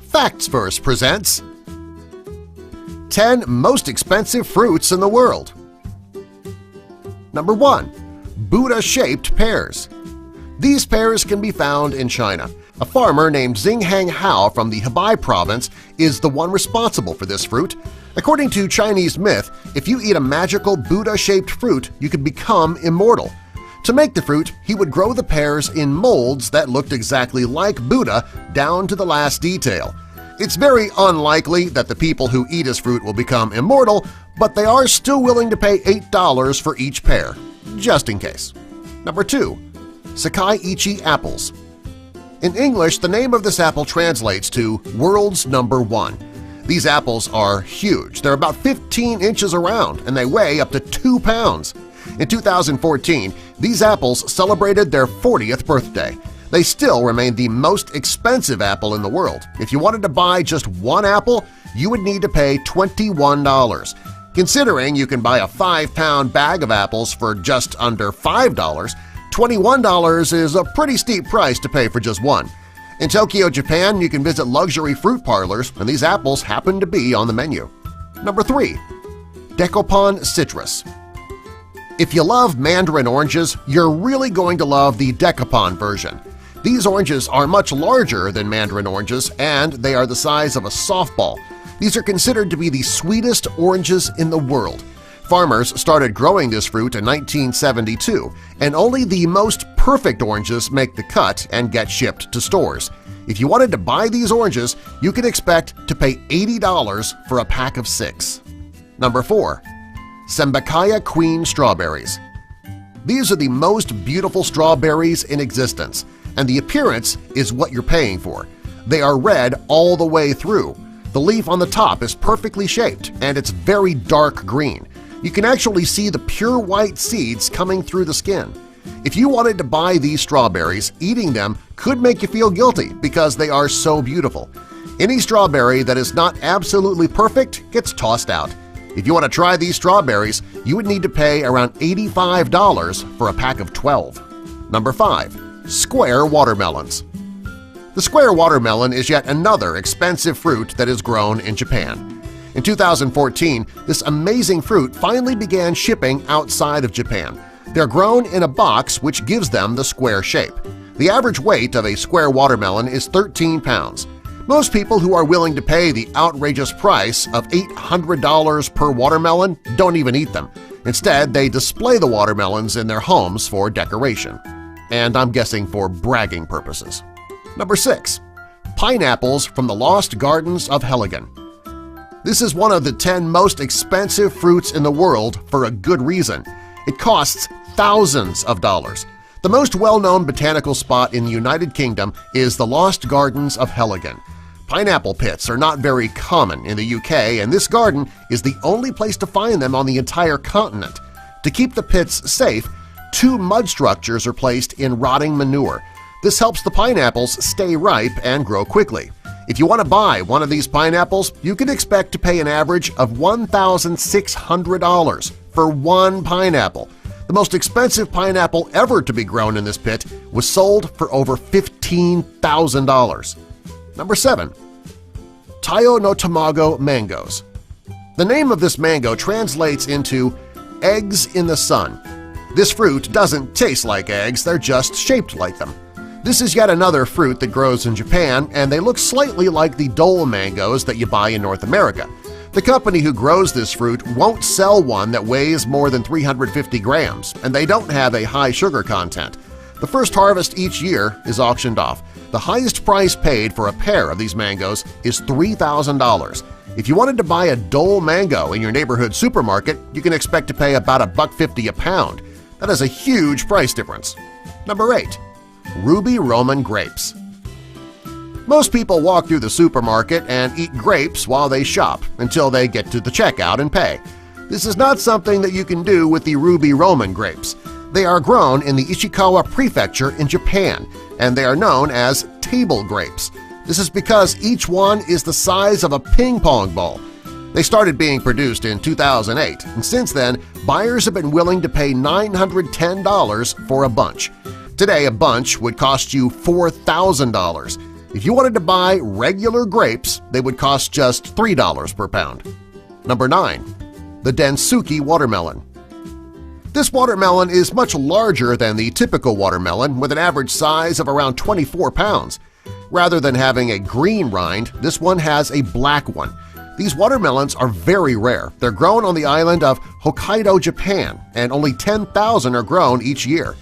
Facts Verse presents 10 Most Expensive Fruits in the World. Number 1. Buddha-shaped pears. These pears can be found in China. A farmer named Xinghang Hao from the Hebei province is the one responsible for this fruit. According to Chinese myth, if you eat a magical Buddha-shaped fruit, you could become immortal. To make the fruit, he would grow the pears in molds that looked exactly like Buddha down to the last detail. It's very unlikely that the people who eat his fruit will become immortal, but they are still willing to pay $8 for each pear, just in case. Number 2. Sakai-ichi apples. In English, the name of this apple translates to World's Number 1. These apples are huge. They're about 15 inches around, and they weigh up to 2 pounds. In 2014, these apples celebrated their 40th birthday. They still remain the most expensive apple in the world. If you wanted to buy just one apple, you would need to pay $21. Considering you can buy a 5-pound bag of apples for just under $5, $21 is a pretty steep price to pay for just one. In Tokyo, Japan, you can visit luxury fruit parlors, and these apples happen to be on the menu. Number 3. Decoupon citrus. If you love mandarin oranges, you're really going to love the Decoupon version. These oranges are much larger than mandarin oranges, and they are the size of a softball. These are considered to be the sweetest oranges in the world. Farmers started growing this fruit in 1972, and only the most perfect oranges make the cut and get shipped to stores. If you wanted to buy these oranges, you could expect to pay $80 for a pack of 6. Number 4. Sembakaya Queen Strawberries. These are the most beautiful strawberries in existence, and the appearance is what you're paying for. They are red all the way through. The leaf on the top is perfectly shaped, and it's very dark green. You can actually see the pure white seeds coming through the skin. If you wanted to buy these strawberries, eating them could make you feel guilty because they are so beautiful. Any strawberry that is not absolutely perfect gets tossed out. If you want to try these strawberries, you would need to pay around $85 for a pack of 12. Number 5. Square watermelons. The square watermelon is yet another expensive fruit that is grown in Japan. In 2014, this amazing fruit finally began shipping outside of Japan. They're grown in a box which gives them the square shape. The average weight of a square watermelon is 13 pounds. Most people who are willing to pay the outrageous price of $800 per watermelon don't even eat them. Instead, they display the watermelons in their homes for decoration. And I'm guessing for bragging purposes. Number 6. Pineapples from the Lost Gardens of Helgen. This is one of the 10 most expensive fruits in the world for a good reason. It costs thousands of dollars. The most well-known botanical spot in the United Kingdom is the Lost Gardens of Helgen. Pineapple pits are not very common in the UK, and this garden is the only place to find them on the entire continent. To keep the pits safe, 2 mud structures are placed in rotting manure. This helps the pineapples stay ripe and grow quickly. If you want to buy one of these pineapples, you can expect to pay an average of $1,600 for one pineapple. The most expensive pineapple ever to be grown in this pit was sold for over $15,000. Number 7. Tayo no Tamago mangoes. The name of this mango translates into eggs in the sun. This fruit doesn't taste like eggs, they're just shaped like them. This is yet another fruit that grows in Japan, and they look slightly like the dole mangoes that you buy in North America. The company who grows this fruit won't sell one that weighs more than 350 grams, and they don't have a high sugar content. The first harvest each year is auctioned off. The highest price paid for a pair of these mangoes is $3,000. If you wanted to buy a dole mango in your neighborhood supermarket, you can expect to pay about $1.50 a pound. That is a huge price difference. Number 8. Ruby Roman grapes. Most people walk through the supermarket and eat grapes while they shop until they get to the checkout and pay. This is not something that you can do with the Ruby Roman grapes. They are grown in the Ishikawa Prefecture in Japan, and they are known as table grapes. This is because each one is the size of a ping-pong ball. They started being produced in 2008, and since then, buyers have been willing to pay $910 for a bunch. Today, a bunch would cost you $4,000. If you wanted to buy regular grapes, they would cost just $3 per pound. Number 9. The Densuki watermelon. This watermelon is much larger than the typical watermelon, with an average size of around 24 pounds. Rather than having a green rind, this one has a black one. These watermelons are very rare. They're grown on the island of Hokkaido, Japan, and only 10,000 are grown each year.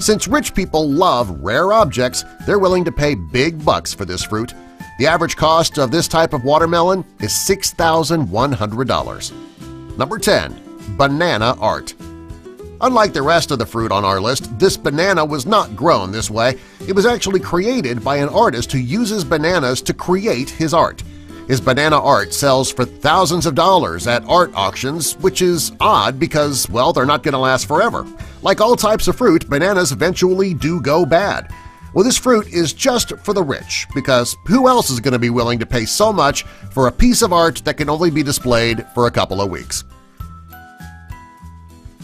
Since rich people love rare objects, they're willing to pay big bucks for this fruit. The average cost of this type of watermelon is $6,100. Number 10. Banana art. Unlike the rest of the fruit on our list, this banana was not grown this way. It was actually created by an artist who uses bananas to create his art. His banana art sells for thousands of dollars at art auctions, which is odd because, well, they're not going to last forever. Like all types of fruit, bananas eventually do go bad. Well, this fruit is just for the rich, because who else is going to be willing to pay so much for a piece of art that can only be displayed for a couple of weeks?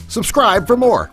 Subscribe for more.